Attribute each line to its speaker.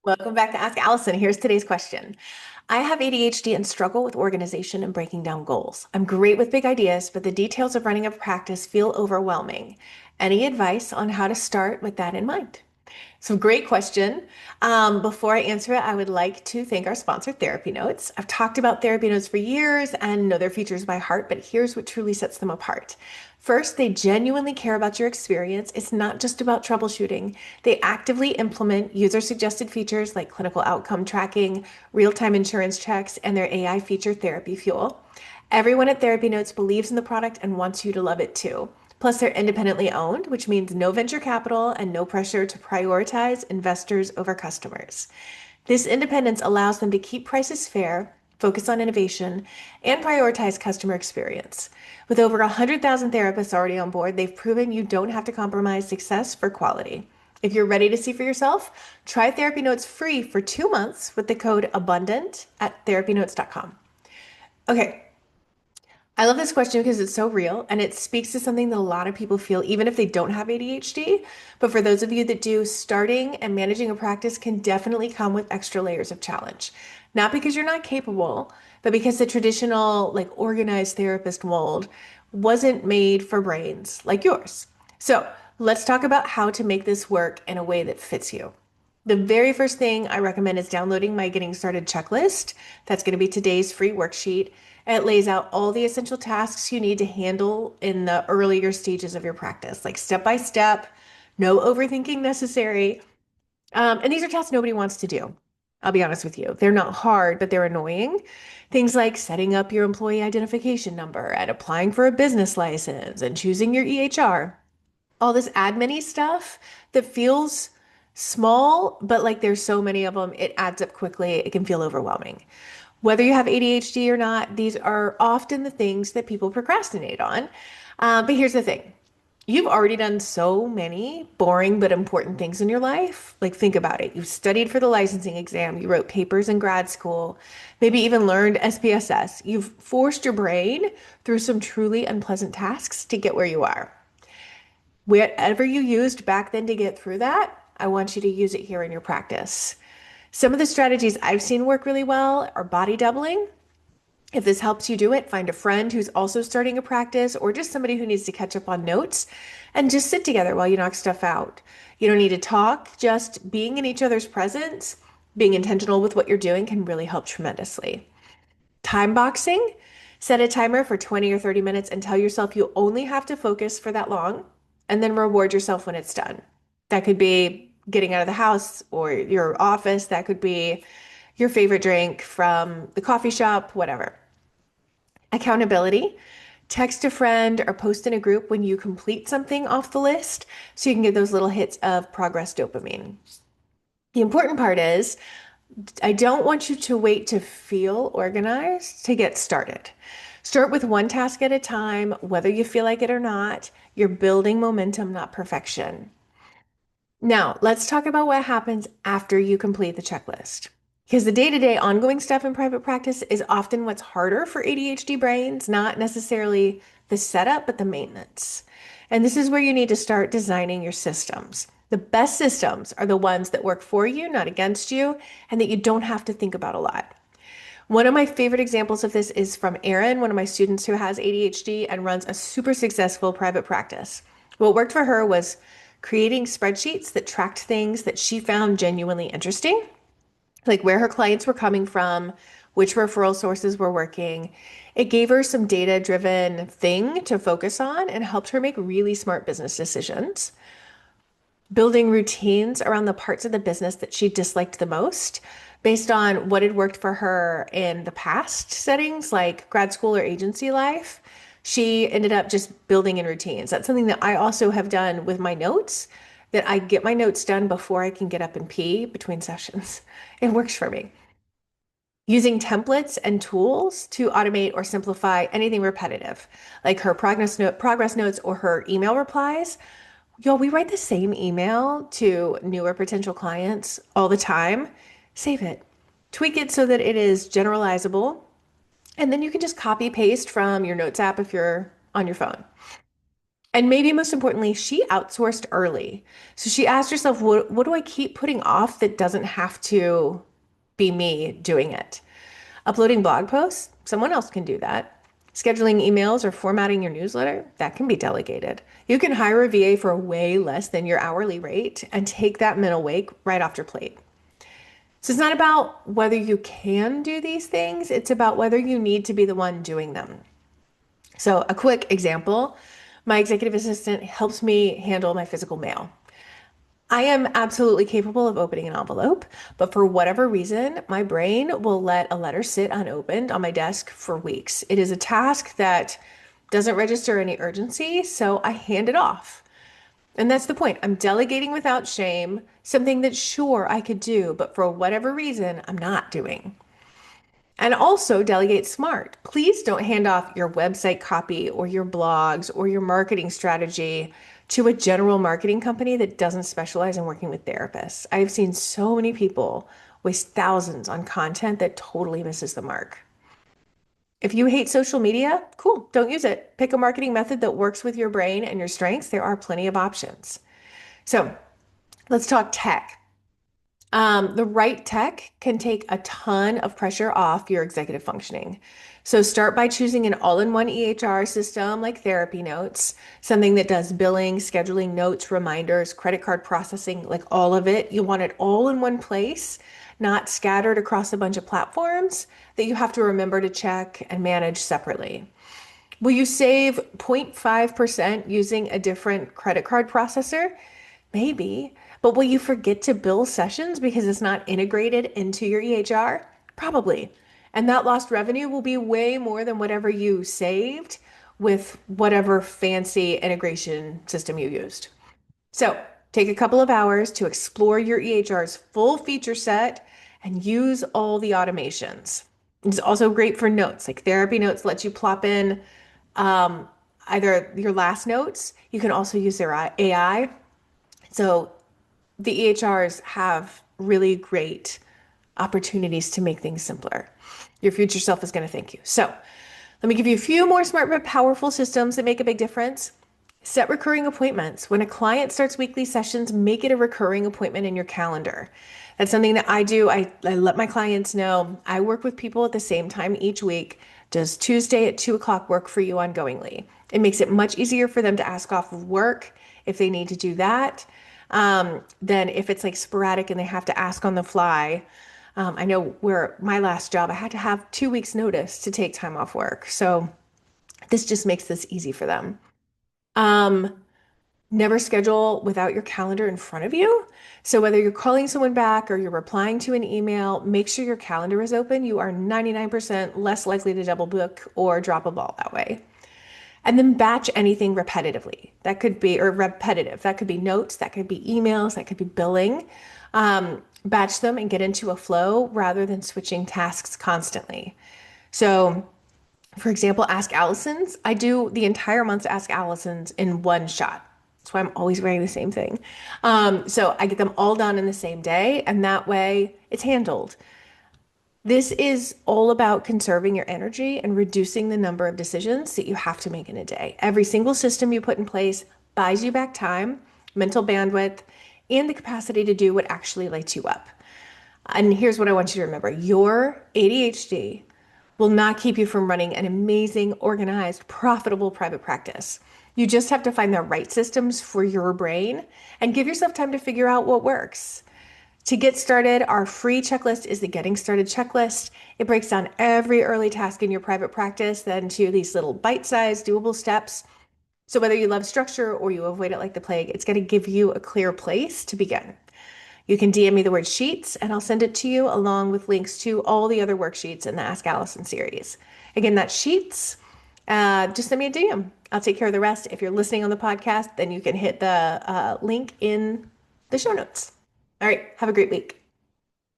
Speaker 1: Welcome back to Ask Allison. Here's today's question. I have ADHD and struggle with organization and breaking down goals. I'm great with big ideas, but the details of running a practice feel overwhelming. Any advice on how to start with that in mind? So, great question. Before I answer it, I would like to thank our sponsor, Therapy Notes. I've talked about Therapy Notes for years and know their features by heart, but here's what truly sets them apart. First, they genuinely care about your experience. It's not just about troubleshooting. They actively implement user-suggested features like clinical outcome tracking, real-time insurance checks, and their AI feature Therapy Fuel. Everyone at Therapy Notes believes in the product and wants you to love it too. Plus, they're independently owned, which means no venture capital and no pressure to prioritize investors over customers. This independence allows them to keep prices fair, focus on innovation, and prioritize customer experience. With over 100,000 therapists already on board, they've proven you don't have to compromise success for quality. If you're ready to see for yourself, try Therapy Notes free for 2 months with the code ABUNDANT at therapynotes.com. Okay, I love this question because it's so real and it speaks to something that a lot of people feel, even if they don't have ADHD. But for those of you that do, starting and managing a practice can definitely come with extra layers of challenge. Not because you're not capable, but because the traditional, like organized therapist mold wasn't made for brains like yours. So let's talk about how to make this work in a way that fits you. The very first thing I recommend is downloading my Getting Started checklist. That's going to be today's free worksheet. It lays out all the essential tasks you need to handle in the earlier stages of your practice, like step by step, no overthinking necessary. And these are tasks nobody wants to do. I'll be honest with you. They're not hard, but they're annoying. Things like setting up your employee identification number and applying for a business license and choosing your EHR, all this admin-y stuff that feels small, but like there's so many of them, it adds up quickly. It can feel overwhelming. Whether you have ADHD or not, these are often the things that people procrastinate on. But here's the thing. You've already done so many boring but important things in your life. Like, think about it. You studied for the licensing exam, you wrote papers in grad school, maybe even learned SPSS. You've forced your brain through some truly unpleasant tasks to get where you are. Whatever you used back then to get through that, I want you to use it here in your practice. Some of the strategies I've seen work really well are body doubling. If this helps you do it, find a friend who's also starting a practice or just somebody who needs to catch up on notes and just sit together while you knock stuff out. You don't need to talk, just being in each other's presence, being intentional with what you're doing can really help tremendously. Time boxing, set a timer for 20 or 30 minutes and tell yourself you only have to focus for that long and then reward yourself when it's done. That could be getting out of the house or your office. That could be your favorite drink from the coffee shop, whatever. Accountability. Text a friend or post in a group when you complete something off the list so you can get those little hits of progress dopamine. The important part is I don't want you to wait to feel organized to get started. Start with one task at a time, whether you feel like it or not. You're building momentum, not perfection. Now, let's talk about what happens after you complete the checklist. Because the day-to-day ongoing stuff in private practice is often what's harder for ADHD brains, not necessarily the setup, but the maintenance. And this is where you need to start designing your systems. The best systems are the ones that work for you, not against you, and that you don't have to think about a lot. One of my favorite examples of this is from Erin, one of my students who has ADHD and runs a super successful private practice. What worked for her was creating spreadsheets that tracked things that she found genuinely interesting, like where her clients were coming from, which referral sources were working. It gave her some data-driven thing to focus on and helped her make really smart business decisions. Building routines around the parts of the business that she disliked the most based on what had worked for her in the past settings like grad school or agency life. She ended up just building in routines. That's something that I also have done with my notes, that I get my notes done before I can get up and pee between sessions. It works for me. Using templates and tools to automate or simplify anything repetitive, like her progress notes or her email replies. Y'all, we write the same email to newer potential clients all the time. Save it. Tweak it so that it is generalizable. And then you can just copy paste from your notes app if you're on your phone. And maybe most importantly, she outsourced early. So she asked herself, what do I keep putting off that doesn't have to be me doing it? Uploading blog posts, someone else can do that. Scheduling emails or formatting your newsletter, that can be delegated. You can hire a VA for way less than your hourly rate and take that mental weight right off your plate. So it's not about whether you can do these things, it's about whether you need to be the one doing them. So, a quick example, my executive assistant helps me handle my physical mail. I am absolutely capable of opening an envelope, but for whatever reason, my brain will let a letter sit unopened on my desk for weeks. It is a task that doesn't register any urgency, so I hand it off. And that's the point. I'm delegating without shame, something that sure I could do, but for whatever reason, I'm not doing. And also delegate smart. Please don't hand off your website copy or your blogs or your marketing strategy to a general marketing company that doesn't specialize in working with therapists. I've seen so many people waste thousands on content that totally misses the mark. If you hate social media, cool, don't use it. Pick a marketing method that works with your brain and your strengths. There are plenty of options. So let's talk tech. The right tech can take a ton of pressure off your executive functioning. So start by choosing an all-in-one EHR system like Therapy Notes, something that does billing, scheduling, notes, reminders, credit card processing, like all of it. You want it all in one place, not scattered across a bunch of platforms that you have to remember to check and manage separately. Will you save 0.5% using a different credit card processor? Maybe. But will you forget to bill sessions because it's not integrated into your EHR? Probably. And that lost revenue will be way more than whatever you saved with whatever fancy integration system you used. So take a couple of hours to explore your EHR's full feature set and use all the automations. It's also great for notes, like Therapy Notes lets you plop in um, either your last notes. You can also use their AI. So the EHRs have really great opportunities to make things simpler. Your future self is going to thank you. So let me give you a few more smart but powerful systems that make a big difference. Set recurring appointments. When a client starts weekly sessions, make it a recurring appointment in your calendar. That's something that I do. I let my clients know I work with people at the same time each week. Does Tuesday at 2 o'clock work for you ongoingly? It makes it much easier for them to ask off of work if they need to do that. Then if it's like sporadic and they have to ask on the fly. I know where my last job, I had to have 2 weeks notice to take time off work. So this just makes this easy for them. Um, Never schedule without your calendar in front of you. So whether you're calling someone back or you're replying to an email, make sure your calendar is open. You are 99% less likely to double book or drop a ball that way. And then batch anything repetitively. That could be, or repetitive. That could be notes, that could be emails, that could be billing. Batch them and get into a flow rather than switching tasks constantly. So, for example, Ask Allison's, I do the entire month's Ask Allison's in one shot. That's why I'm always wearing the same thing. So I get them all done in the same day, and that way it's handled. This is all about conserving your energy and reducing the number of decisions that you have to make in a day. Every single system you put in place buys you back time, mental bandwidth, and the capacity to do what actually lights you up. And here's what I want you to remember. Your ADHD will not keep you from running an amazing, organized, profitable private practice. You just have to find the right systems for your brain and give yourself time to figure out what works. To get started, our free checklist is the Getting Started checklist. It breaks down every early task in your private practice then to these little bite-sized, doable steps. So whether you love structure or you avoid it like the plague, it's going to give you a clear place to begin. You can DM me the word sheets and I'll send it to you along with links to all the other worksheets in the Ask Allison series. Again, that's sheets. Just send me a DM. I'll take care of the rest. If you're listening on the podcast, then you can hit the link in the show notes. All right, have a great week.